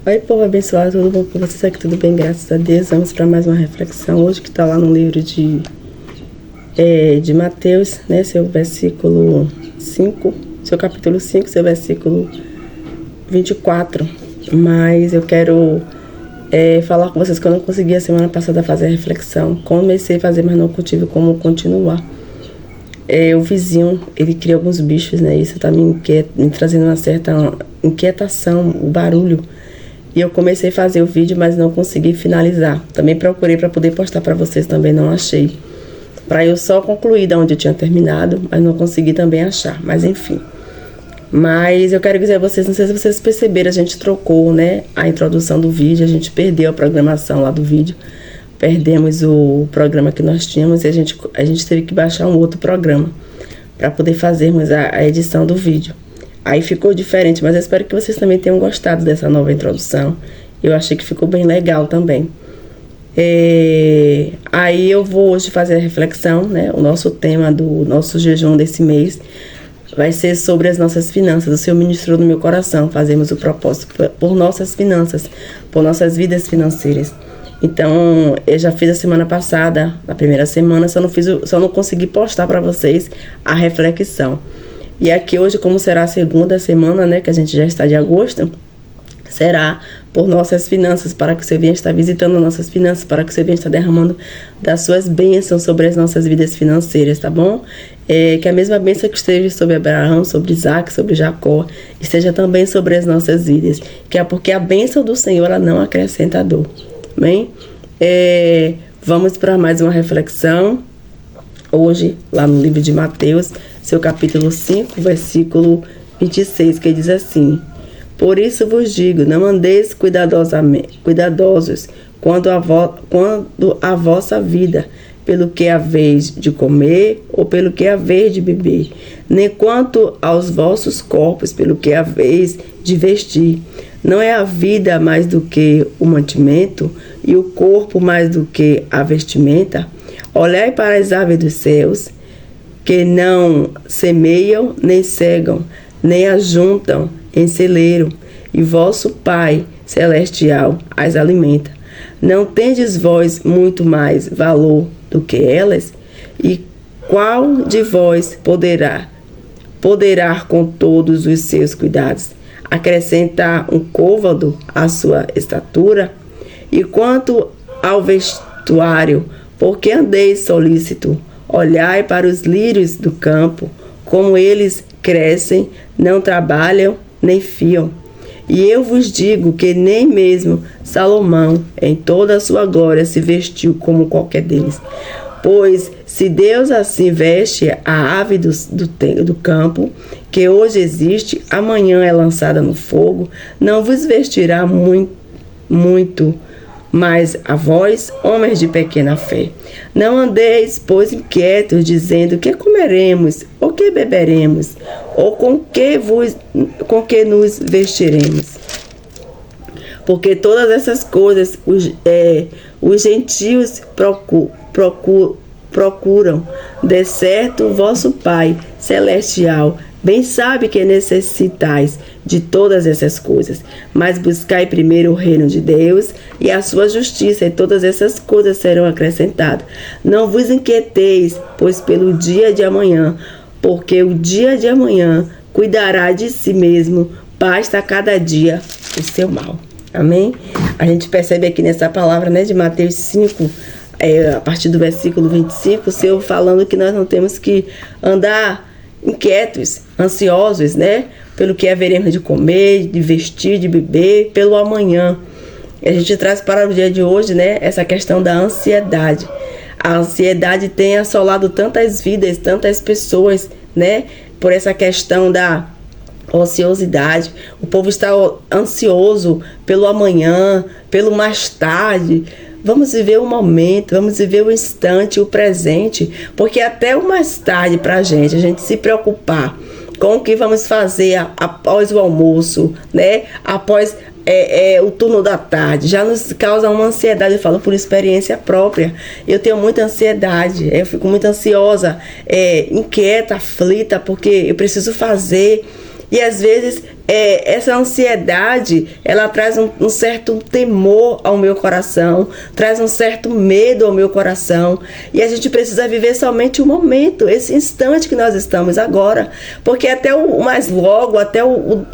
Oi, povo abençoado, tudo bom com vocês aqui? Tudo bem, graças a Deus. Vamos para mais uma reflexão hoje que está lá no livro de Mateus, né? Seu versículo 5, seu capítulo 5, seu versículo 24. Mas eu quero falar com vocês que eu não consegui a semana passada fazer a reflexão. Comecei a fazer, mas não tive como continuar. O vizinho, ele cria alguns bichos, né? Isso tá me trazendo uma certa inquietação, o barulho. E eu comecei a fazer o vídeo, mas não consegui finalizar. Também procurei para poder postar para vocês, também não achei. Para eu só concluir da onde eu tinha terminado, mas não consegui também achar. Mas enfim. Mas eu quero dizer a vocês, não sei se vocês perceberam, a gente trocou, né, a introdução do vídeo, a gente perdeu a programação lá do vídeo. Perdemos o programa que nós tínhamos e a gente teve que baixar um outro programa para poder fazermos a edição do vídeo. Aí ficou diferente, mas eu espero que vocês também tenham gostado dessa nova introdução. Eu achei que ficou bem legal também. Aí eu vou hoje fazer a reflexão, né? O nosso tema do nosso jejum desse mês vai ser sobre as nossas finanças. O Senhor ministrou no meu coração, fazemos o propósito por nossas finanças, por nossas vidas financeiras. Então, eu já fiz a semana passada, na primeira semana, só não consegui postar para vocês a reflexão. E aqui hoje, como será a segunda semana, né, que a gente já está de agosto, será por nossas finanças, para que você venha estar visitando nossas finanças, para que você venha estar derramando das suas bênçãos sobre as nossas vidas financeiras, tá bom? Que a mesma bênção que esteve sobre Abraão, sobre Isaac, sobre Jacó, esteja também sobre as nossas vidas, porque a bênção do Senhor, ela não acrescenta dor, amém? Vamos para mais uma reflexão, hoje, lá no livro de Mateus, seu capítulo 5, versículo 26, que diz assim: Por isso vos digo, não andeis cuidadosos quanto a vossa vida, pelo que haveis de comer ou pelo que haveis de beber, nem quanto aos vossos corpos, pelo que haveis de vestir. Não é a vida mais do que o mantimento, e o corpo mais do que a vestimenta? Olhai para as aves dos céus, que não semeiam, nem cegam, nem ajuntam em celeiro, e vosso Pai Celestial as alimenta. Não tendes vós muito mais valor do que elas? E qual de vós poderá com todos os seus cuidados acrescentar um côvado à sua estatura? E quanto ao vestuário, por que andeis solícito? Olhai para os lírios do campo, como eles crescem, não trabalham, nem fiam. E eu vos digo que nem mesmo Salomão, em toda a sua glória, se vestiu como qualquer deles. Pois, se Deus assim veste a ave do campo, que hoje existe, amanhã é lançada no fogo, não vos vestirá muito mais a vós, homens de pequena fé. Não andeis, pois, inquietos, dizendo: que comeremos, ou que beberemos, ou com que nos vestiremos? Porque todas essas coisas os gentios procuram. De certo, vosso Pai Celestial bem sabe que necessitais de todas essas coisas, mas buscai primeiro o reino de Deus e a sua justiça, e todas essas coisas serão acrescentadas. Não vos inquieteis, pois pelo dia de amanhã, porque o dia de amanhã cuidará de si mesmo, basta cada dia o seu mal. Amém? A gente percebe aqui nessa palavra, né, de Mateus 5, a partir do versículo 25, o Senhor falando que nós não temos que andar inquietos, ansiosos, né? Pelo que haveremos de comer, de vestir, de beber, pelo amanhã. E a gente traz para o dia de hoje, né, essa questão da ansiedade. A ansiedade tem assolado tantas vidas, tantas pessoas, né? Por essa questão da ociosidade. O povo está ansioso pelo amanhã, pelo mais tarde. Vamos viver o momento, vamos viver o instante, o presente, porque até o mais tarde para a gente se preocupar com o que vamos fazer após o almoço, né? Após o turno da tarde, já nos causa uma ansiedade. Eu falo por experiência própria. Eu tenho muita ansiedade, eu fico muito ansiosa, inquieta, aflita, porque eu preciso fazer. E às vezes essa ansiedade, ela traz um certo temor ao meu coração, traz um certo medo ao meu coração. E a gente precisa viver somente o momento, esse instante que nós estamos agora. Porque até o mais logo, até o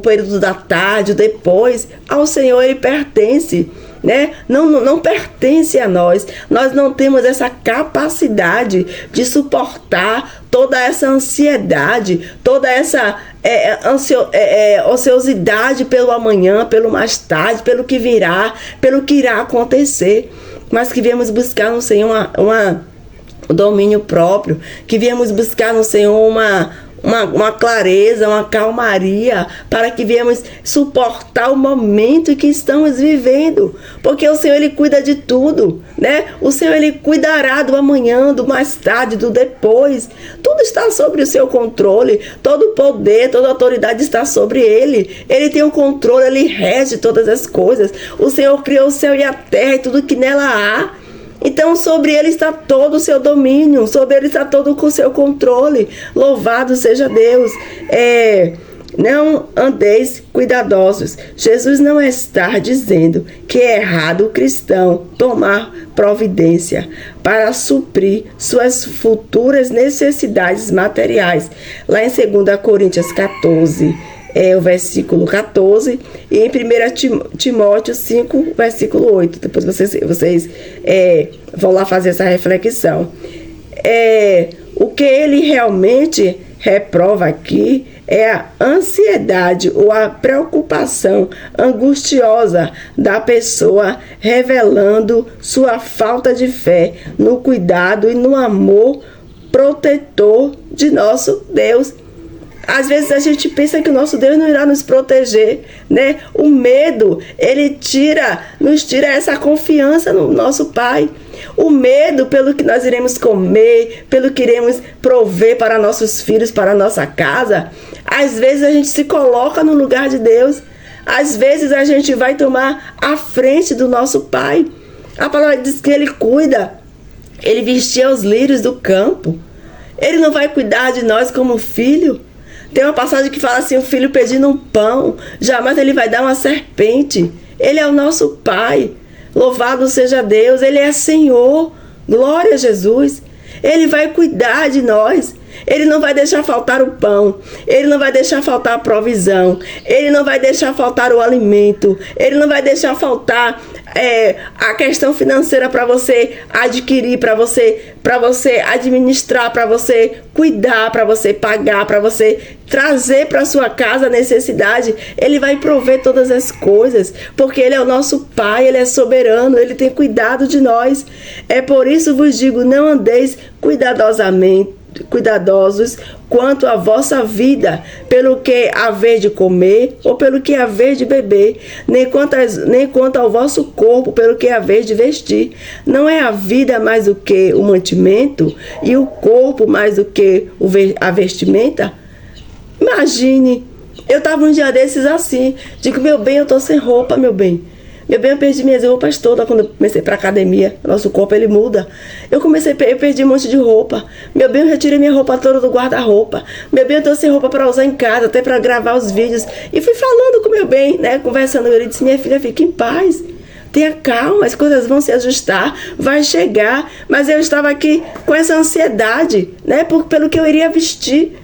período da tarde, depois, ao Senhor ele pertence. Né? Não pertence a nós. Nós não temos essa capacidade de suportar toda essa ansiedade, toda essa ociosidade pelo amanhã, pelo mais tarde, pelo que virá, pelo que irá acontecer. Mas que viemos buscar no Senhor um domínio próprio, que viemos buscar no Senhor uma clareza, uma calmaria, para que viemos suportar o momento que estamos vivendo, porque o Senhor ele cuida de tudo, né? O Senhor ele cuidará do amanhã, do mais tarde, do depois. Tudo está sobre o seu controle, todo o poder, toda a autoridade está sobre ele. Ele tem o controle, ele rege todas as coisas. O Senhor criou o céu e a terra e tudo que nela há. Então sobre ele está todo o seu domínio, sobre ele está todo o seu controle. Louvado seja Deus. Não andeis cuidadosos. Jesus não está dizendo que é errado o cristão tomar providência para suprir suas futuras necessidades materiais. Lá em 2 Coríntios 14, o versículo 14, e em 1 Timóteo 5, versículo 8. Depois vocês vão lá fazer essa reflexão. O que ele realmente reprova aqui é a ansiedade ou a preocupação angustiosa da pessoa, revelando sua falta de fé no cuidado e no amor protetor de nosso Deus. Às vezes a gente pensa que o nosso Deus não irá nos proteger, né? O medo, ele nos tira essa confiança no nosso Pai. O medo pelo que nós iremos comer, pelo que iremos prover para nossos filhos, para a nossa casa. Às vezes a gente se coloca no lugar de Deus. Às vezes a gente vai tomar a frente do nosso Pai. A palavra diz que ele cuida. Ele vestia os lírios do campo. Ele não vai cuidar de nós como filho? Tem uma passagem que fala assim, o filho pedindo um pão, jamais ele vai dar uma serpente. Ele é o nosso Pai. Louvado seja Deus, ele é Senhor. Glória a Jesus. Ele vai cuidar de nós. Ele não vai deixar faltar o pão. Ele não vai deixar faltar a provisão. Ele não vai deixar faltar o alimento. Ele não vai deixar faltar a questão financeira para você adquirir, para você administrar, para você cuidar, para você pagar, para você trazer para sua casa a necessidade. Ele vai prover todas as coisas, porque ele é o nosso Pai, ele é soberano, ele tem cuidado de nós. É por isso vos digo, não andeis cuidadosos quanto à vossa vida, pelo que haver de comer ou pelo que haver de beber, nem quanto ao vosso corpo, pelo que haver de vestir. Não é a vida mais do que o mantimento e o corpo mais do que a vestimenta? Imagine, eu estava um dia desses assim, digo, meu bem, eu estou sem roupa, meu bem. Meu bem, eu perdi minhas roupas todas quando eu comecei para academia. Nosso corpo, ele muda. Eu perdi um monte de roupa. Meu bem, eu retirei minha roupa toda do guarda-roupa. Meu bem, eu tô sem roupa para usar em casa, até para gravar os vídeos. E fui falando com meu bem, né, conversando. Ele disse, minha filha, fique em paz. Tenha calma, as coisas vão se ajustar, vai chegar. Mas eu estava aqui com essa ansiedade, né, pelo que eu iria vestir.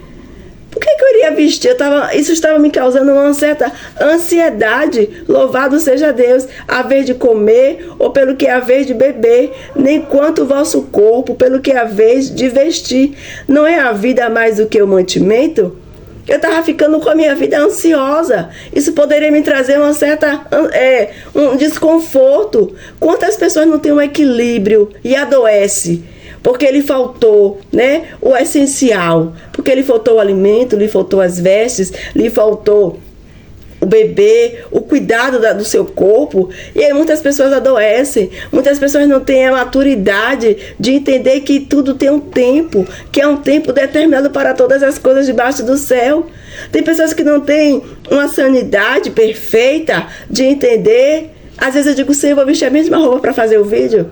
Por que eu iria vestir? Isso estava me causando uma certa ansiedade. Louvado seja Deus. Haver de comer ou pelo que haver de beber, nem quanto o vosso corpo, pelo que haver de vestir. Não é a vida mais do que o mantimento? Eu estava ficando com a minha vida ansiosa. Isso poderia me trazer uma certa um desconforto. Quantas pessoas não têm um equilíbrio e adoecem? Porque lhe faltou, né, o essencial. Porque lhe faltou o alimento, lhe faltou as vestes, lhe faltou o bebê, o cuidado do seu corpo. E aí muitas pessoas adoecem. Muitas pessoas não têm a maturidade de entender que tudo tem um tempo. Que é um tempo determinado para todas as coisas debaixo do céu. Tem pessoas que não têm uma sanidade perfeita de entender. Às vezes eu digo, Senhor, eu vou vestir a mesma roupa para fazer o vídeo.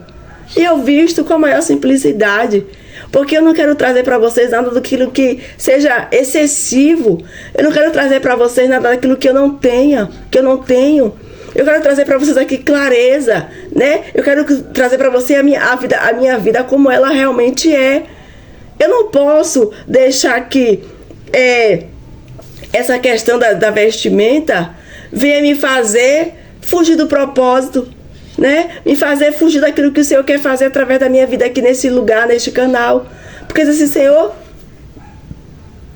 E eu visto com a maior simplicidade. Porque eu não quero trazer para vocês nada daquilo que seja excessivo. Eu não quero trazer para vocês nada daquilo que eu não tenha, que eu não tenho. Eu quero trazer para vocês aqui clareza, né? Eu quero trazer para você a minha vida como ela realmente é. Eu não posso deixar que essa questão da vestimenta venha me fazer fugir do propósito, né? Me fazer fugir daquilo que o Senhor quer fazer através da minha vida aqui nesse lugar, neste canal. Porque assim, Senhor,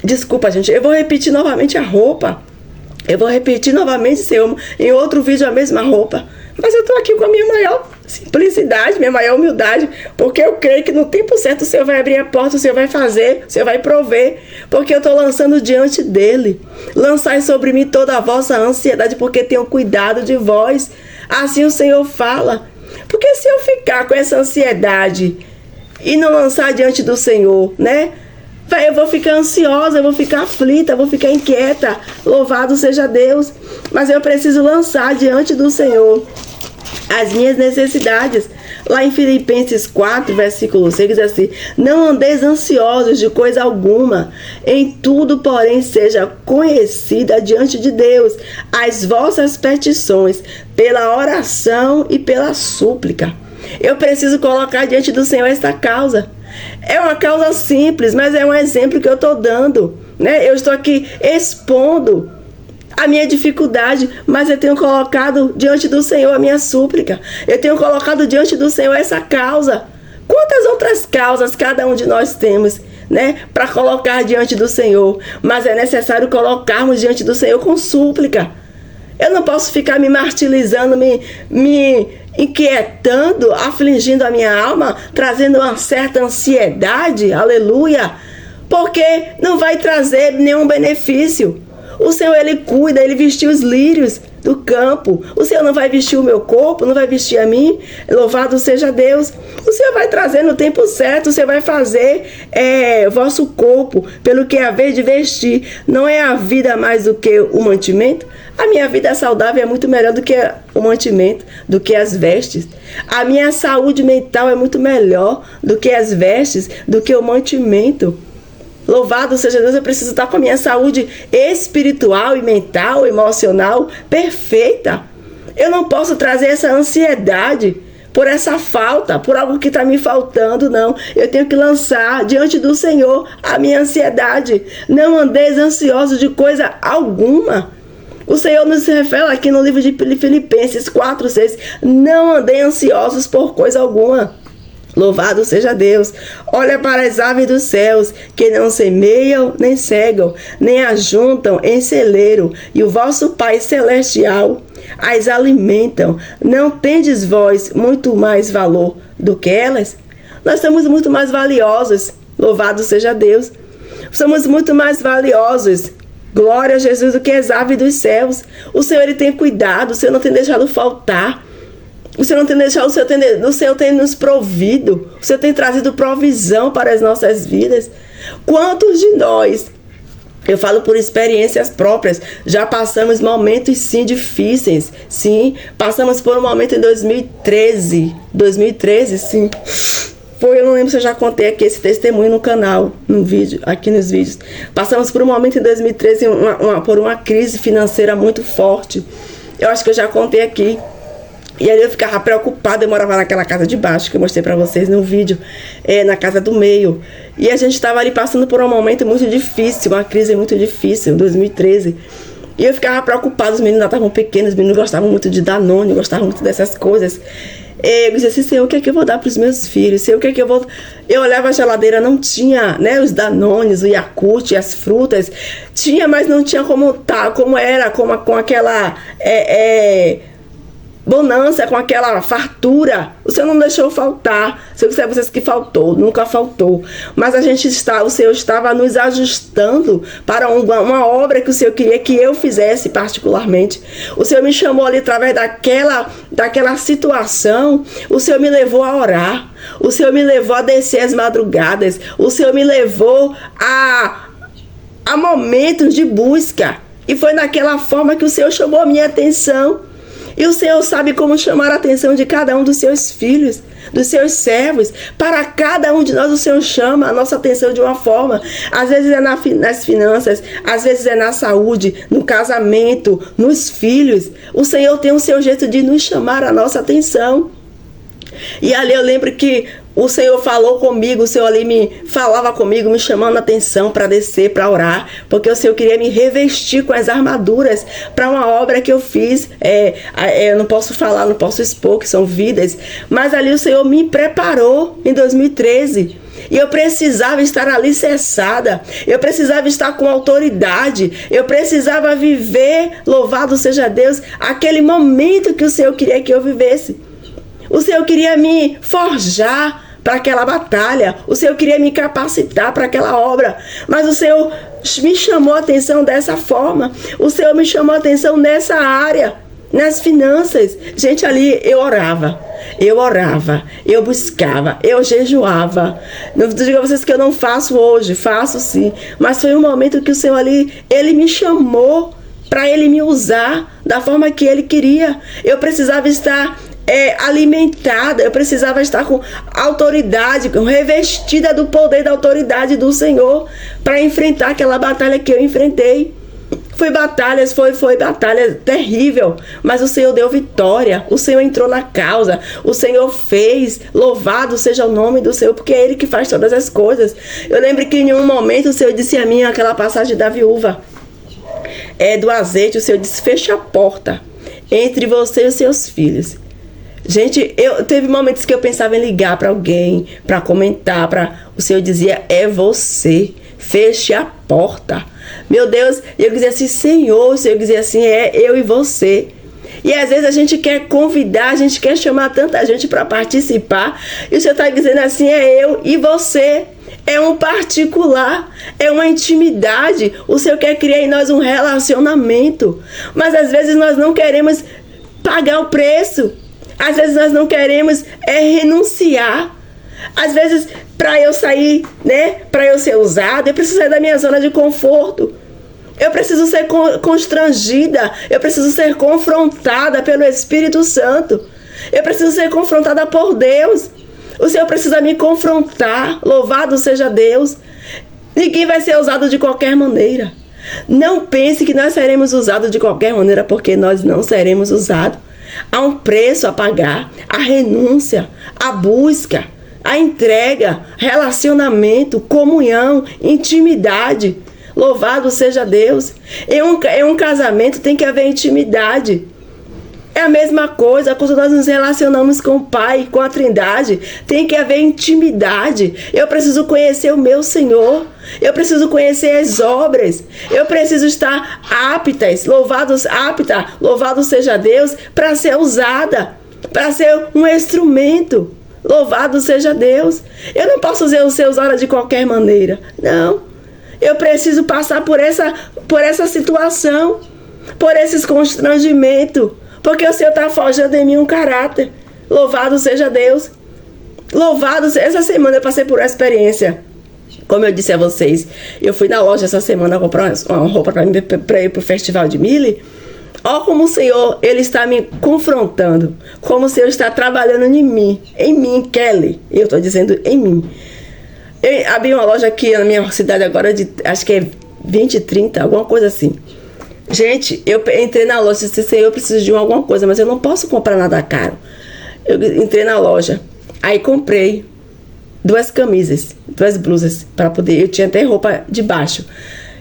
desculpa, gente, eu vou repetir novamente a roupa. Eu vou repetir novamente, Senhor, em outro vídeo a mesma roupa. Mas eu estou aqui com a minha maior simplicidade, minha maior humildade, porque eu creio que no tempo certo o Senhor vai abrir a porta, o Senhor vai fazer, o Senhor vai prover, porque eu estou lançando diante dEle. Lançai sobre mim toda a vossa ansiedade, porque tenho cuidado de vós. Assim o Senhor fala. Porque se eu ficar com essa ansiedade e não lançar diante do Senhor, né? Eu vou ficar ansiosa, eu vou ficar aflita, eu vou ficar inquieta. Louvado seja Deus. Mas eu preciso lançar diante do Senhor as minhas necessidades. Lá em Filipenses 4, versículo 6, diz assim: não andeis ansiosos de coisa alguma, em tudo, porém, seja conhecida diante de Deus as vossas petições, pela oração e pela súplica. Eu preciso colocar diante do Senhor esta causa. É uma causa simples, mas é um exemplo que eu estou dando, né? Eu estou aqui expondo a minha dificuldade, mas eu tenho colocado diante do Senhor a minha súplica. Eu tenho colocado diante do Senhor essa causa. Quantas outras causas cada um de nós temos, né, para colocar diante do Senhor? Mas é necessário colocarmos diante do Senhor com súplica. Eu não posso ficar me martirizando, me inquietando, afligindo a minha alma, trazendo uma certa ansiedade, aleluia, porque não vai trazer nenhum benefício. O Senhor, Ele cuida, Ele vestiu os lírios do campo. O Senhor não vai vestir o meu corpo, não vai vestir a mim. Louvado seja Deus. O Senhor vai trazer no tempo certo, o Senhor vai fazer vosso corpo pelo que é a vez de vestir. Não é a vida mais do que o mantimento? A minha vida saudável é muito melhor do que o mantimento, do que as vestes. A minha saúde mental é muito melhor do que as vestes, do que o mantimento. Louvado seja Deus, eu preciso estar com a minha saúde espiritual e mental, emocional perfeita. Eu não posso trazer essa ansiedade por essa falta, por algo que está me faltando, não. Eu tenho que lançar diante do Senhor a minha ansiedade. Não andeis ansiosos de coisa alguma. O Senhor nos revela aqui no livro de Filipenses 4, 6. Não andei ansiosos por coisa alguma. Louvado seja Deus. Olha para as aves dos céus, que não semeiam, nem cegam, nem ajuntam em celeiro, e o vosso Pai Celestial as alimentam. Não tendes vós muito mais valor do que elas? Nós somos muito mais valiosos. Louvado seja Deus. Somos muito mais valiosos. Glória a Jesus, do que as aves dos céus. O Senhor, Ele tem cuidado, o Senhor não tem deixado faltar. O Senhor não tem deixado, o Senhor tem nos provido, o Senhor tem trazido provisão para as nossas vidas. Quantos de nós, eu falo por experiências próprias, já passamos momentos sim difíceis, sim, passamos por um momento em 2013, sim, foi, eu não lembro se eu já contei aqui esse testemunho no canal, no vídeo, aqui nos vídeos. Passamos por um momento em 2013, por uma crise financeira muito forte, eu acho que eu já contei aqui. E aí eu ficava preocupada, eu morava naquela casa de baixo, que eu mostrei pra vocês no vídeo, na casa do meio. E a gente estava ali passando por um momento muito difícil, uma crise muito difícil, em 2013. E eu ficava preocupada, os meninos estavam pequenos, os meninos gostavam muito de Danone, gostavam muito dessas coisas. Eu dizia assim, Senhor, o que é que eu vou dar pros meus filhos? Senhor, o que é que eu vou... Eu olhava a geladeira, não tinha, né, os Danones, o Yakult, as frutas. Tinha, mas não tinha como era, com aquela... bonança, com aquela fartura. O Senhor não deixou faltar. Se eu disser a vocês que faltou, nunca faltou. Mas o Senhor estava nos ajustando para uma obra que o Senhor queria que eu fizesse particularmente. O Senhor me chamou ali através daquela situação. O Senhor me levou a orar. O Senhor me levou a descer as madrugadas. O Senhor me levou a momentos de busca. E foi naquela forma que o Senhor chamou a minha atenção. E o Senhor sabe como chamar a atenção de cada um dos seus filhos, dos seus servos. Para cada um de nós o Senhor chama a nossa atenção de uma forma. Às vezes é nas finanças, às vezes é na saúde, no casamento, nos filhos. O Senhor tem o seu jeito de nos chamar a nossa atenção. E ali eu lembro que o Senhor falou comigo, o Senhor ali me falava comigo, me chamando a atenção para descer, para orar, porque o Senhor queria me revestir com as armaduras para uma obra que eu fiz. Eu não posso falar, não posso expor, que são vidas, mas ali o Senhor me preparou em 2013. E eu precisava estar alicerçada, eu precisava estar com autoridade, eu precisava viver, louvado seja Deus, aquele momento que o Senhor queria que eu vivesse. O Senhor queria me forjar para aquela batalha. O Senhor queria me capacitar para aquela obra. Mas o Senhor me chamou a atenção dessa forma. O Senhor me chamou a atenção nessa área, nas finanças. Gente, ali eu orava, eu buscava, eu jejuava. Não digo a vocês que eu não faço hoje, faço sim. Mas foi um momento que o Senhor ali, Ele me chamou para Ele me usar da forma que Ele queria. Eu precisava estar alimentada, eu precisava estar com autoridade, revestida do poder da autoridade do Senhor para enfrentar aquela batalha que eu enfrentei. Foi batalha terrível, mas o Senhor deu vitória, o Senhor entrou na causa, o Senhor fez, louvado seja o nome do Senhor, porque é Ele que faz todas as coisas. Eu lembro que em um momento o Senhor disse a mim, aquela passagem da viúva, do azeite, o Senhor disse, fecha a porta entre você e os seus filhos. Gente, teve momentos que eu pensava em ligar para alguém, para comentar, o Senhor dizia, é você, feche a porta. Meu Deus, e eu dizia assim, Senhor, o Senhor dizia assim, é eu e você. E às vezes a gente quer convidar, a gente quer chamar tanta gente para participar, e o Senhor está dizendo assim, é eu e você. É um particular, é uma intimidade. O Senhor quer criar em nós um relacionamento, mas às vezes nós não queremos pagar o preço. Às vezes nós não queremos renunciar. Às vezes, para eu sair, para eu ser usada, eu preciso sair da minha zona de conforto. Eu preciso ser constrangida. Eu preciso ser confrontada pelo Espírito Santo. Eu preciso ser confrontada por Deus. O Senhor precisa me confrontar. Louvado seja Deus. Ninguém vai ser usado de qualquer maneira. Não pense que nós seremos usados de qualquer maneira, porque nós não seremos usados. Há um preço a pagar, a renúncia, a busca, a entrega, relacionamento, comunhão, intimidade. Louvado seja Deus. Em um casamento tem que haver intimidade. É a mesma coisa quando nós nos relacionamos com o Pai, com a Trindade. Tem que haver intimidade. Eu preciso conhecer o meu Senhor. Eu preciso conhecer as obras. Eu preciso estar apta, louvado seja Deus, para ser usada, para ser um instrumento. Louvado seja Deus. Eu não posso ser usada de qualquer maneira. Não. Eu preciso passar por essa situação, por esses constrangimentos. Porque o Senhor está forjando em mim um caráter. Louvado seja Deus. Essa semana eu passei por uma experiência. Como eu disse a vocês, eu fui na loja essa semana comprar uma roupa para ir para o Festival de Mille. Olha como o Senhor, Ele está me confrontando. Como o Senhor está trabalhando em mim, Kelly. Eu estou dizendo em mim. Eu abri uma loja aqui na minha cidade agora de, acho que é 20, 30, alguma coisa assim. Gente, eu entrei na loja e disse, Senhor, eu preciso de alguma coisa, mas eu não posso comprar nada caro. Eu entrei na loja, aí comprei 2 camisas, 2 blusas, para poder, eu tinha até roupa de baixo.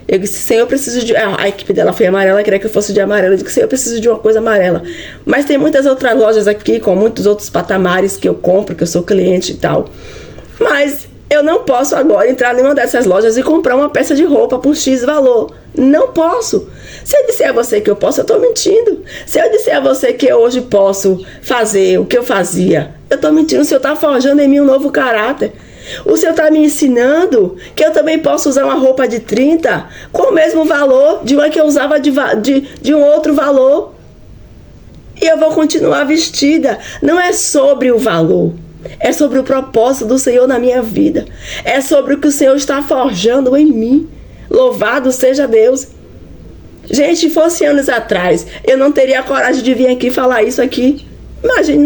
Eu disse, Senhor, eu preciso de... A equipe dela foi amarela, queria que eu fosse de amarelo. Eu disse, Senhor, eu preciso de uma coisa amarela. Mas tem muitas outras lojas aqui, com muitos outros patamares que eu compro, que eu sou cliente e tal. Mas eu não posso agora entrar em uma dessas lojas e comprar uma peça de roupa por X valor. Não posso. Se eu disser a você que eu posso, eu estou mentindo. Se eu disser a você que eu hoje posso fazer o que eu fazia, eu estou mentindo. O Senhor está forjando em mim um novo caráter. O Senhor está me ensinando que eu também posso usar uma roupa de 30 com o mesmo valor de uma que eu usava de um outro valor. E eu vou continuar vestida. Não é sobre o valor. É sobre o propósito do Senhor na minha vida. É sobre o que o Senhor está forjando em mim. Louvado seja Deus. Gente, fosse anos atrás, eu não teria coragem de vir aqui falar isso aqui. Imagine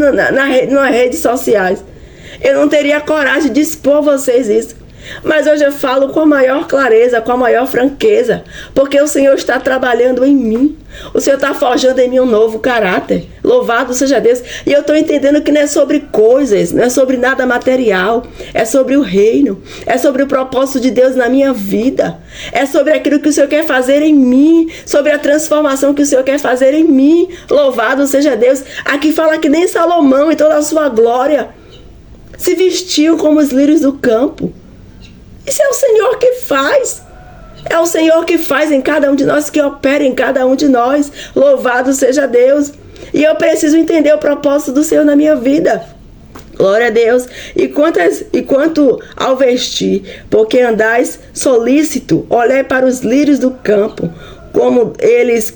nas redes sociais. Eu não teria coragem de expor vocês isso. Mas hoje eu falo com a maior clareza, com a maior franqueza, porque o Senhor está trabalhando em mim. O Senhor está forjando em mim um novo caráter. Louvado seja Deus. E eu estou entendendo que não é sobre coisas, não é sobre nada material. É sobre o reino. É sobre o propósito de Deus na minha vida. É sobre aquilo que o Senhor quer fazer em mim. Sobre a transformação que o Senhor quer fazer em mim. Louvado seja Deus. Aqui fala que nem Salomão, em toda a sua glória, se vestiu como os lírios do campo. Isso é o Senhor que faz. É o Senhor que faz em cada um de nós, que opera em cada um de nós. Louvado seja Deus. E eu preciso entender o propósito do Senhor na minha vida. Glória a Deus. E quanto ao vestir, porque andais solícito, olhai para os lírios do campo, como eles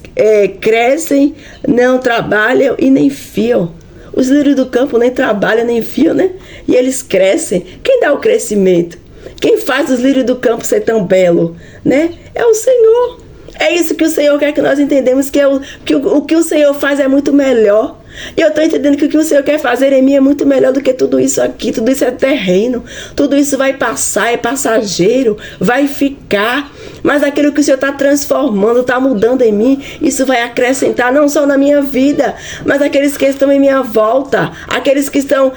crescem, não trabalham e nem fiam. Os lírios do campo nem trabalham, nem fiam, né? E eles crescem. Quem dá o crescimento? Quem faz os lírios do campo ser tão belo, né? É o Senhor. É isso que o Senhor quer que nós entendemos, que o que o Senhor faz é muito melhor. E eu estou entendendo que o que o Senhor quer fazer em mim é muito melhor do que tudo isso aqui. Tudo isso é terreno. Tudo isso vai passar, é passageiro, vai ficar. Mas aquilo que o Senhor está transformando, está mudando em mim, isso vai acrescentar não só na minha vida, mas aqueles que estão em minha volta, aqueles que estão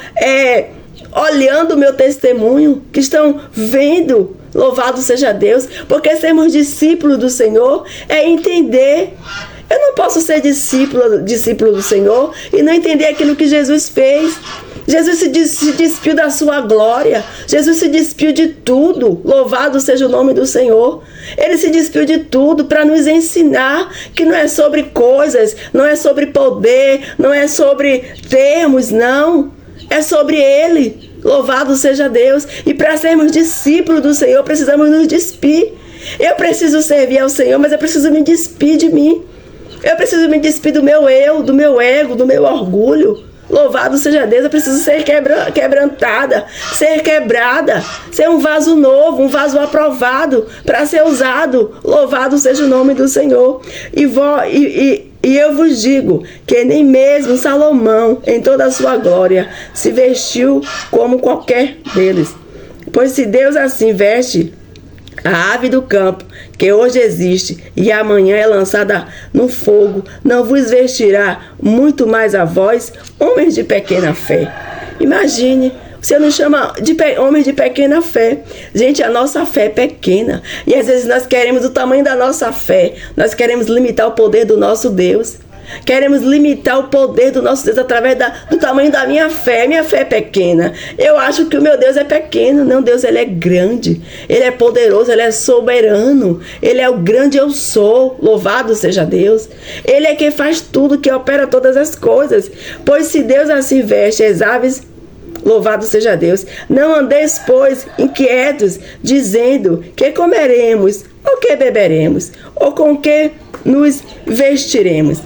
olhando o meu testemunho, que estão vendo. Louvado seja Deus, porque sermos discípulos do Senhor é entender. Eu não posso ser discípulo do Senhor e não entender aquilo que Jesus fez. Jesus se despiu da sua glória. Jesus se despiu de tudo. Louvado seja o nome do Senhor. Ele se despiu de tudo para nos ensinar que não é sobre coisas, não é sobre poder, não é sobre termos, não. É sobre Ele. Louvado seja Deus. E para sermos discípulos do Senhor, precisamos nos despir. Eu preciso servir ao Senhor, mas eu preciso me despir de mim. Eu preciso me despir do meu eu, do meu ego, do meu orgulho. Louvado seja Deus. Eu preciso ser quebrantada, ser quebrada, ser um vaso novo, um vaso aprovado para ser usado. Louvado seja o nome do Senhor. E eu vos digo que nem mesmo Salomão, em toda a sua glória, se vestiu como qualquer deles. Pois se Deus assim veste a ave do campo, que hoje existe e amanhã é lançada no fogo, não vos vestirá muito mais a vós, homens de pequena fé. Imagine. O Senhor nos chama de homens de pequena fé. Gente, a nossa fé é pequena. E às vezes nós queremos o tamanho da nossa fé. Nós queremos limitar o poder do nosso Deus. Queremos limitar o poder do nosso Deus através do tamanho da minha fé. Minha fé é pequena. Eu acho que o meu Deus é pequeno. Não, Deus, Ele é grande. Ele é poderoso, Ele é soberano. Ele é o grande eu sou. Louvado seja Deus. Ele é quem faz tudo, que opera todas as coisas. Pois se Deus assim veste as aves, louvado seja Deus, não andeis, pois, inquietos, dizendo que comeremos, ou que beberemos, ou com que nos vestiremos.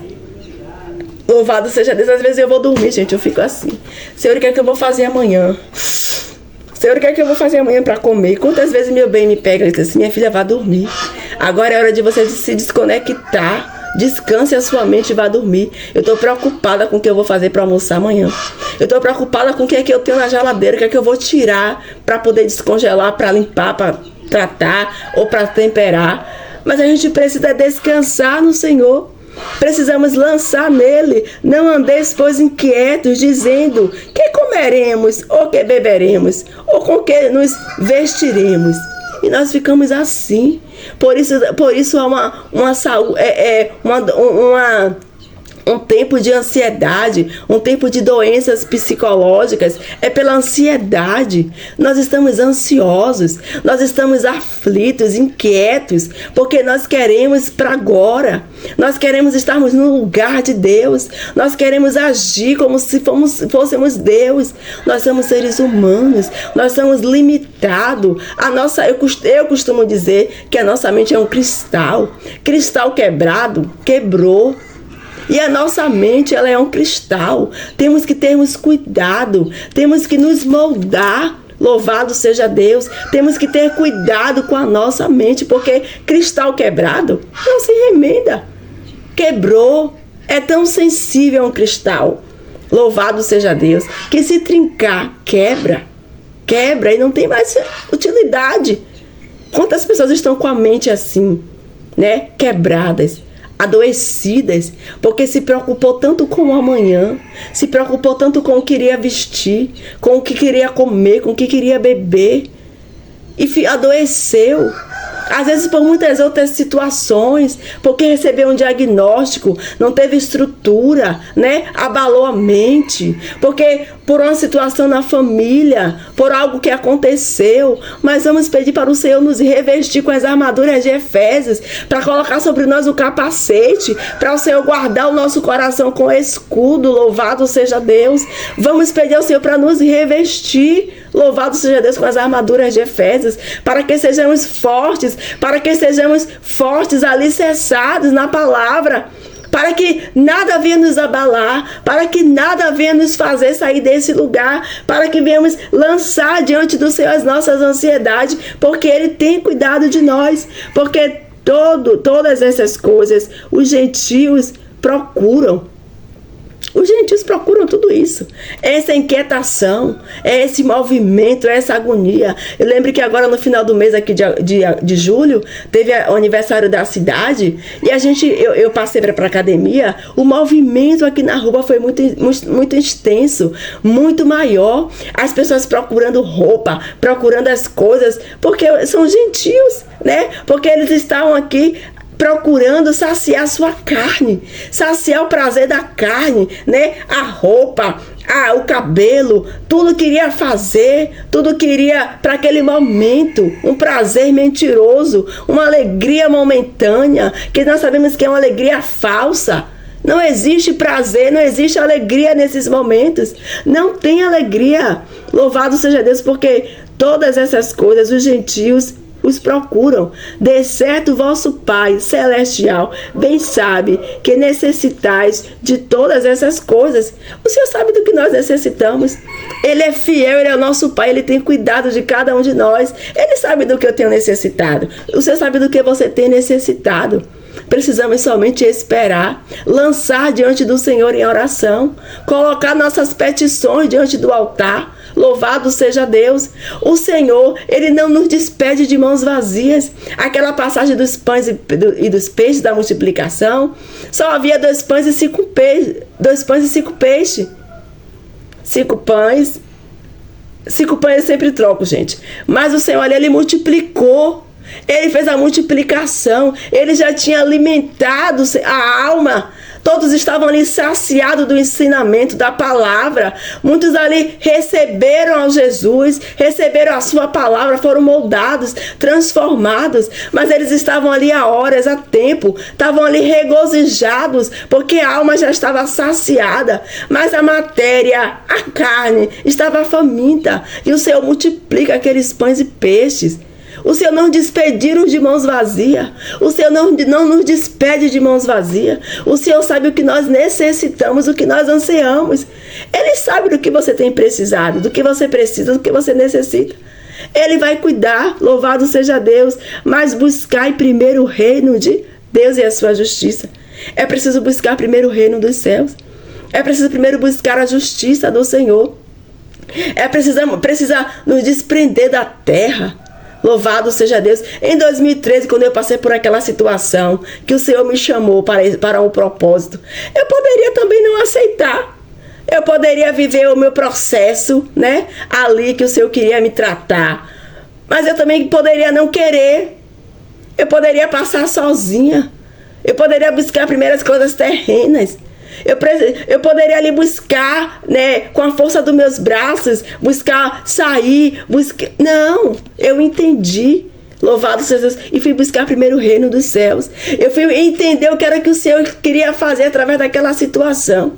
Louvado seja Deus. Às vezes eu vou dormir, gente, eu fico assim. Senhor, o que é que eu vou fazer amanhã? Senhor, o que é que eu vou fazer amanhã para comer? Quantas vezes meu bem me pega e diz assim: minha filha, vá dormir. Agora é hora de você se desconectar. Descanse a sua mente e vá dormir. Eu estou preocupada com o que eu vou fazer para almoçar amanhã. Eu estou preocupada com o que é que eu tenho na geladeira, o que é que eu vou tirar para poder descongelar, para limpar, para tratar ou para temperar. Mas a gente precisa descansar no Senhor. Precisamos lançar nele. Não andeis, pois, inquietos, dizendo que comeremos, ou que beberemos, ou com que nos vestiremos. E nós ficamos assim. Por isso há um tempo de ansiedade, um tempo de doenças psicológicas. É pela ansiedade. Nós estamos ansiosos, nós estamos aflitos, inquietos, porque nós queremos para agora. Nós queremos estarmos no lugar de Deus. Nós queremos agir como se fôssemos Deus. Nós somos seres humanos, nós somos limitados. Eu costumo dizer que a nossa mente é um cristal. Cristal quebrado, quebrou. E a nossa mente, ela é um cristal. Temos que termos cuidado. Temos que nos moldar Louvado seja Deus. Temos que ter cuidado com a nossa mente, porque cristal quebrado não se remenda. Quebrou. É tão sensível um cristal. Louvado seja Deus. Que se trincar, quebra. Quebra e não tem mais utilidade. Quantas pessoas estão com a mente assim, né? Quebradas, adoecidas, porque se preocupou tanto com o amanhã, se preocupou tanto com o que queria vestir, com o que queria comer, com o que queria beber, e adoeceu. Às vezes por muitas outras situações, porque recebeu um diagnóstico, não teve estrutura, né? Abalou a mente, porque por uma situação na família, por algo que aconteceu. Mas vamos pedir para o Senhor nos revestir com as armaduras de Efésios, para colocar sobre nós o capacete, para o Senhor guardar o nosso coração com escudo. Louvado seja Deus. Vamos pedir ao Senhor para nos revestir, louvado seja Deus, com as armaduras de Efésios, para que sejamos fortes, alicerçados na palavra, para que nada venha nos abalar, para que nada venha nos fazer sair desse lugar, para que venhamos lançar diante do Senhor as nossas ansiedades, porque Ele tem cuidado de nós, porque todas essas coisas os gentios procuram. Os gentios procuram tudo isso. Essa inquietação, esse movimento, essa agonia. Eu lembro que agora no final do mês aqui de julho, teve o aniversário da cidade, e eu passei para a academia. O movimento aqui na rua foi muito extenso, muito maior. As pessoas procurando roupa, procurando as coisas, porque são gentios, né? Porque eles estavam aqui procurando saciar sua carne, saciar o prazer da carne, né? A roupa, o cabelo, tudo queria fazer, tudo queria para aquele momento, um prazer mentiroso, uma alegria momentânea, que nós sabemos que é uma alegria falsa. Não existe prazer, não existe alegria nesses momentos. Não tem alegria. Louvado seja Deus, porque todas essas coisas os gentios os procuram. De certo, vosso Pai celestial bem sabe que necessitais de todas essas coisas. O Senhor sabe do que nós necessitamos. Ele é fiel, Ele é o nosso Pai, Ele tem cuidado de cada um de nós. Ele sabe do que eu tenho necessitado. O Senhor sabe do que você tem necessitado. Precisamos somente esperar, lançar diante do Senhor em oração, colocar nossas petições diante do altar. Louvado seja Deus. O Senhor, Ele não nos despede de mãos vazias. Aquela passagem dos pães e dos peixes da multiplicação, só havia 2 pães e 5 peixes. 2 pães e 5 peixes. 5 pães. 5 pães eu sempre troco, gente. Mas o Senhor, Ele multiplicou. Ele fez a multiplicação. Ele já tinha alimentado a alma. Todos estavam ali saciados do ensinamento, da palavra. Muitos ali receberam a Jesus, receberam a sua palavra, foram moldados, transformados. Mas eles estavam ali há horas, há tempo. Estavam ali regozijados, porque a alma já estava saciada. Mas a matéria, a carne, estava faminta. E o Senhor multiplica aqueles pães e peixes. O Senhor não despediu de mãos vazias. O Senhor não nos despede de mãos vazias. O Senhor sabe o que nós necessitamos, o que nós ansiamos. Ele sabe do que você tem precisado, do que você precisa, do que você necessita. Ele vai cuidar, louvado seja Deus. Mas buscai primeiro o reino de Deus e a sua justiça. É preciso buscar primeiro o reino dos céus. É preciso primeiro buscar a justiça do Senhor. Precisa nos desprender da terra. Louvado seja Deus. Em 2013, quando eu passei por aquela situação que o Senhor me chamou para um propósito, eu poderia também não aceitar. Eu poderia viver o meu processo, né? Ali que o Senhor queria me tratar. Mas eu também poderia não querer. Eu poderia passar sozinha. Eu poderia buscar primeiro as coisas terrenas. Eu poderia ali buscar, né, com a força dos meus braços, buscar sair, Não, eu entendi. Louvado seja Deus. E fui buscar primeiro o reino dos céus. Eu fui entender o que era que o Senhor queria fazer através daquela situação.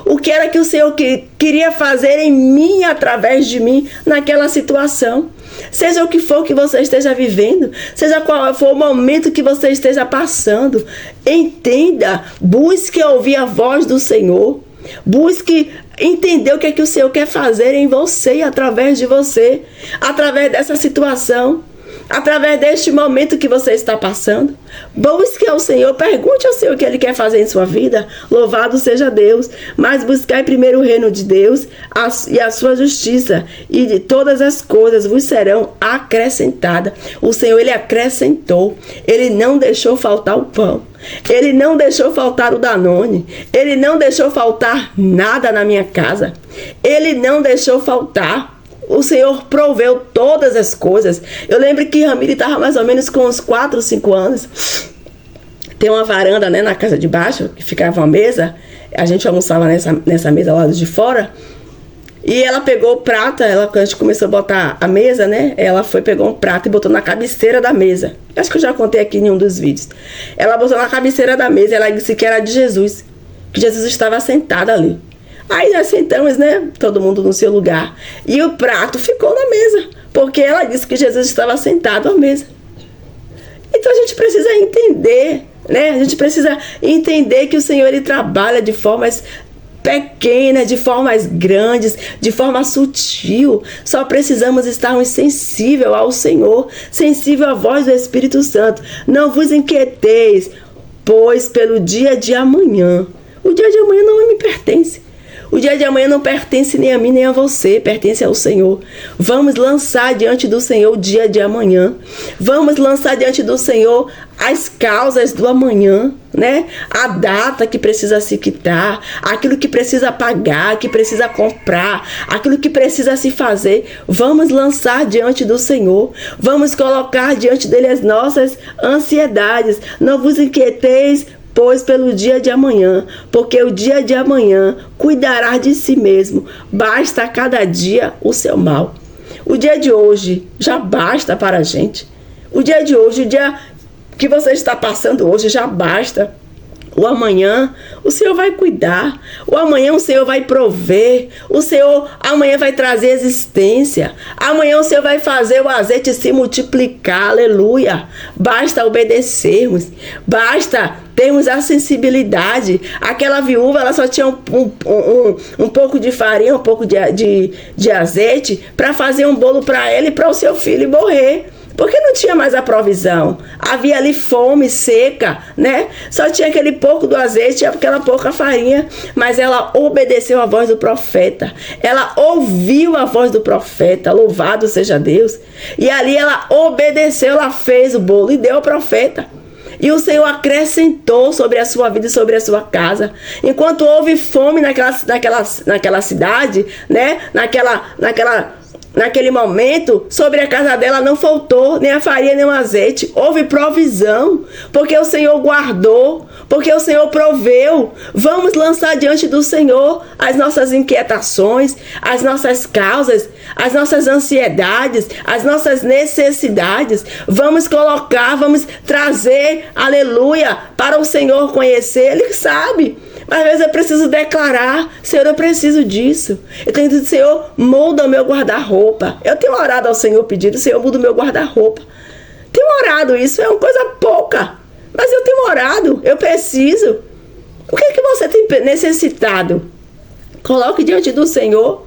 O que era que o Senhor queria fazer em mim, através de mim, naquela situação. Seja o que for que você esteja vivendo, seja qual for o momento que você esteja passando, entenda, busque ouvir a voz do Senhor. Busque entender o que o Senhor quer fazer em você e através de você, através dessa situação, através deste momento que você está passando. Busque ao Senhor, pergunte ao Senhor o que Ele quer fazer em sua vida. Louvado seja Deus. Mas buscai primeiro o reino de Deus e a sua justiça, e de todas as coisas vos serão acrescentadas. O Senhor, Ele acrescentou. Ele não deixou faltar o pão. Ele não deixou faltar o Danone. Ele não deixou faltar nada na minha casa. Ele não deixou faltar. O Senhor proveu todas as coisas. Eu lembro que Ramiro estava mais ou menos com uns 4, 5 anos. Tem uma varanda, né, na casa de baixo, que ficava uma mesa. A gente almoçava nessa mesa lá de fora. E ela pegou o prato, quando a gente começou a botar a mesa, né? Ela pegou um prato e botou na cabeceira da mesa. Acho que eu já contei aqui em um dos vídeos. Ela botou na cabeceira da mesa, ela disse que era de Jesus. Que Jesus estava sentado ali. Aí nós sentamos, né? Todo mundo no seu lugar. E o prato ficou na mesa. Porque ela disse que Jesus estava sentado à mesa. Então a gente precisa entender, né? A gente precisa entender que o Senhor, Ele trabalha de formas pequenas, de formas grandes, de forma sutil. Só precisamos estarmos sensíveis ao Senhor, sensível à voz do Espírito Santo. Não vos inquieteis, pois pelo dia de amanhã. O dia de amanhã não me pertence. O dia de amanhã não pertence nem a mim nem a você, pertence ao Senhor. Vamos lançar diante do Senhor o dia de amanhã. Vamos lançar diante do Senhor as causas do amanhã, né? A data que precisa se quitar, aquilo que precisa pagar, que precisa comprar, aquilo que precisa se fazer. Vamos lançar diante do Senhor. Vamos colocar diante dele as nossas ansiedades. Não vos inquieteis, pois pelo dia de amanhã, porque o dia de amanhã cuidará de si mesmo, basta a cada dia o seu mal. O dia de hoje já basta para a gente. O dia de hoje, o dia que você está passando hoje já basta. O amanhã, o Senhor vai cuidar. O amanhã, o Senhor vai prover. O Senhor, amanhã, vai trazer existência. Amanhã, o Senhor vai fazer o azeite se multiplicar. Aleluia. Basta obedecermos. Basta termos a sensibilidade. Aquela viúva, ela só tinha um pouco de farinha, um pouco de azeite para fazer um bolo para ela e para o seu filho morrer. Porque não tinha mais a provisão. Havia ali fome seca, né? Só tinha aquele pouco do azeite e aquela pouca farinha. Mas ela obedeceu a voz do profeta. Ela ouviu a voz do profeta. Louvado seja Deus. E ali ela obedeceu, ela fez o bolo e deu ao profeta. E o Senhor acrescentou sobre a sua vida e sobre a sua casa. Enquanto houve fome naquela cidade, né? Naquele momento, sobre a casa dela não faltou nem a farinha nem o azeite. Houve provisão, porque o Senhor guardou, porque o Senhor proveu. Vamos lançar diante do Senhor as nossas inquietações, as nossas causas, as nossas ansiedades, as nossas necessidades. Vamos colocar, vamos trazer, aleluia, para o Senhor conhecer. Ele sabe. Às vezes eu preciso declarar: Senhor, eu preciso disso. Eu tenho dito: Senhor, molda o meu guarda-roupa. Eu tenho orado ao Senhor pedindo: Senhor, muda o meu guarda-roupa. Tenho orado, isso é uma coisa pouca. Mas eu tenho orado, eu preciso. O que é que você tem necessitado? Coloque diante do Senhor.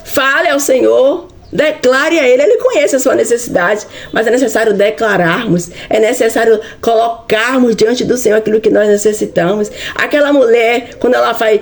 Fale ao Senhor. Declare a Ele. Ele conhece a sua necessidade, mas é necessário declararmos, é necessário colocarmos diante do Senhor aquilo que nós necessitamos. Aquela mulher, quando ela vai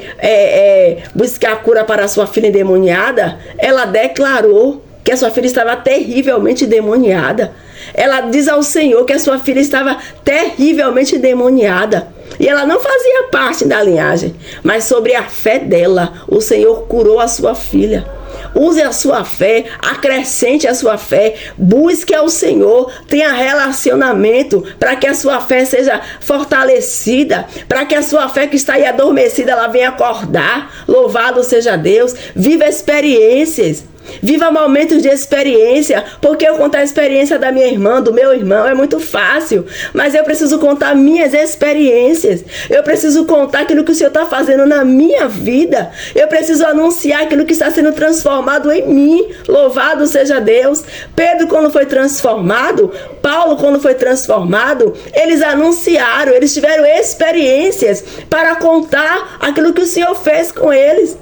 buscar a cura para a sua filha endemoniada, ela declarou que a sua filha estava terrivelmente endemoniada. Ela diz ao Senhor que a sua filha estava terrivelmente endemoniada. E ela não fazia parte da linhagem, mas sobre a fé dela, o Senhor curou a sua filha. Use a sua fé, acrescente a sua fé, busque ao Senhor, tenha relacionamento para que a sua fé seja fortalecida, para que a sua fé que está aí adormecida, ela venha acordar. Louvado seja Deus. Viva experiências. Viva momentos de experiência, porque eu contar a experiência da minha irmã, do meu irmão, é muito fácil. Mas eu preciso contar minhas experiências. Eu preciso contar aquilo que o Senhor está fazendo na minha vida. Eu preciso anunciar aquilo que está sendo transformado em mim. Louvado seja Deus. Pedro, quando foi transformado, Paulo, quando foi transformado, eles anunciaram, eles tiveram experiências para contar aquilo que o Senhor fez com eles.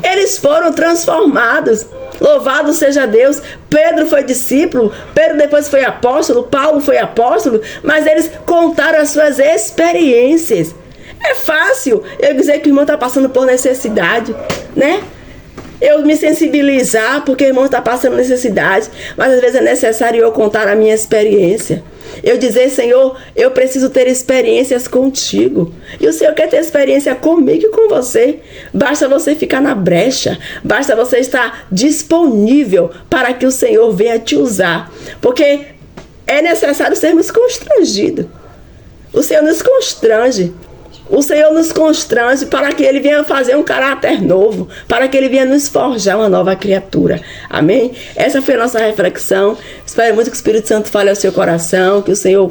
Eles foram transformados. Louvado seja Deus. Pedro foi discípulo, Pedro depois foi apóstolo, Paulo foi apóstolo, mas eles contaram as suas experiências. É fácil eu dizer que o irmão está passando por necessidade, né? Eu me sensibilizar porque o irmão está passando necessidade, mas às vezes é necessário eu contar a minha experiência. Eu dizer, Senhor, eu preciso ter experiências contigo. E o Senhor quer ter experiência comigo e com você. Basta você ficar na brecha. Basta você estar disponível para que o Senhor venha te usar. Porque é necessário sermos constrangidos. O Senhor nos constrange. O Senhor nos constrange para que Ele venha fazer um caráter novo, para que Ele venha nos forjar uma nova criatura. Amém? Essa foi a nossa reflexão. Espero muito que o Espírito Santo fale ao seu coração, que o Senhor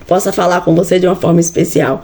possa falar com você de uma forma especial.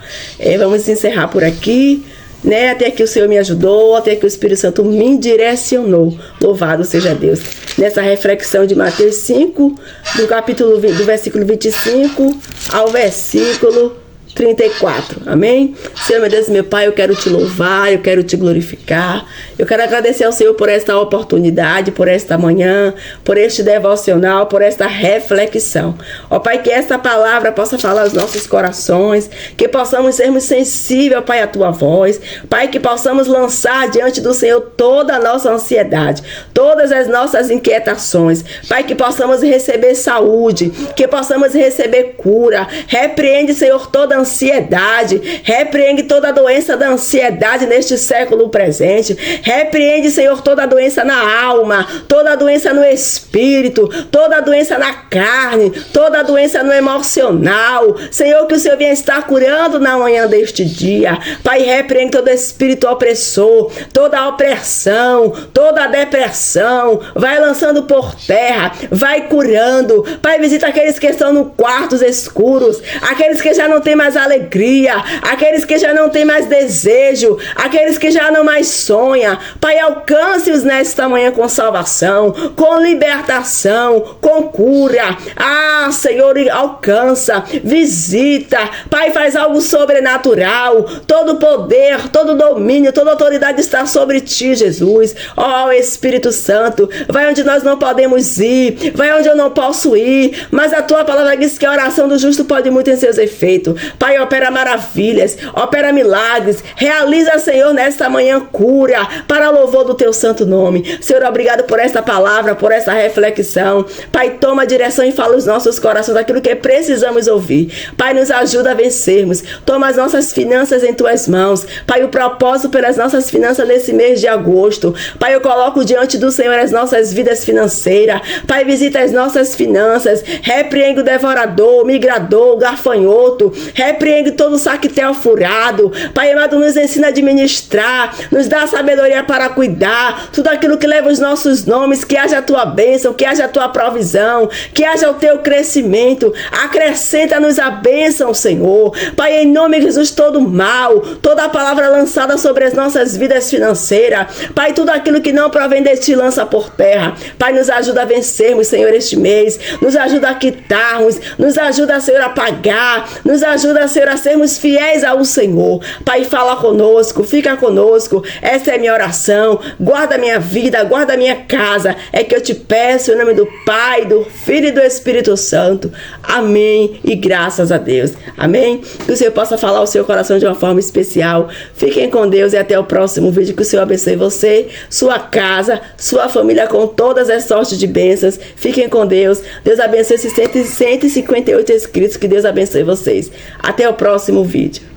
Vamos encerrar por aqui, né? Até que o Senhor me ajudou, até que o Espírito Santo me direcionou. Louvado seja Deus. Nessa reflexão de Mateus 5, do versículo 25 ao versículo 34, amém? Senhor, meu Deus, meu Pai, eu quero te louvar, eu quero te glorificar, eu quero agradecer ao Senhor por esta oportunidade, por esta manhã, por este devocional, por esta reflexão. Ó Pai, que esta palavra possa falar aos nossos corações, que possamos sermos sensíveis, ó Pai, à tua voz, Pai, que possamos lançar diante do Senhor toda a nossa ansiedade, todas as nossas inquietações, Pai, que possamos receber saúde, que possamos receber cura. Repreende, Senhor, toda ansiedade, repreende toda a doença da ansiedade neste século presente, repreende, Senhor, toda a doença na alma, toda a doença no espírito, toda a doença na carne, toda a doença no emocional, Senhor, que o Senhor venha estar curando na manhã deste dia. Pai, repreende todo espírito opressor, toda a opressão, toda a depressão, vai lançando por terra, vai curando. Pai, visita aqueles que estão no quartos escuros, aqueles que já não têm mais alegria, aqueles que já não têm mais desejo, aqueles que já não mais sonham. Pai, alcance-os nesta manhã com salvação, com libertação, com cura. Ah, Senhor, alcança, visita. Pai, faz algo sobrenatural. Todo poder, todo domínio, toda autoridade está sobre ti, Jesus. Ó, Espírito Santo, vai onde nós não podemos ir, vai onde eu não posso ir, mas a tua palavra diz que a oração do justo pode muito em seus efeitos. Pai, opera maravilhas, opera milagres, realiza, Senhor, nesta manhã cura, para louvor do teu santo nome. Senhor, obrigado por esta palavra, por esta reflexão. Pai, toma a direção e fala os nossos corações aquilo que precisamos ouvir. Pai, nos ajuda a vencermos. Toma as nossas finanças em tuas mãos. Pai, o propósito pelas nossas finanças nesse mês de agosto. Pai, eu coloco diante do Senhor as nossas vidas financeiras. Pai, visita as nossas finanças. Repreende o devorador, o migrador, o gafanhoto. Repreende todo o saquetel furado. Pai amado, nos ensina a administrar, nos dá sabedoria para cuidar, tudo aquilo que leva os nossos nomes, que haja a tua bênção, que haja a tua provisão, que haja o teu crescimento. Acrescenta-nos a bênção, Senhor. Pai, em nome de Jesus, todo mal, toda a palavra lançada sobre as nossas vidas financeiras, Pai, tudo aquilo que não provém de ti, lança por terra. Pai, nos ajuda a vencermos, Senhor, este mês, nos ajuda a quitarmos, nos ajuda, Senhor, a pagar, nos ajuda, Senhor, a sermos fiéis ao Senhor. Pai, fala conosco, fica conosco. Essa é a minha oração. Guarda a minha vida, guarda a minha casa. É que eu te peço em nome do Pai, do Filho e do Espírito Santo. Amém. E graças a Deus. Amém. Que o Senhor possa falar ao seu coração de uma forma especial. Fiquem com Deus e até o próximo vídeo. Que o Senhor abençoe você, sua casa, sua família com todas as sortes de bênçãos. Fiquem com Deus. Deus abençoe esses 158 inscritos. Que Deus abençoe vocês. Até o próximo vídeo.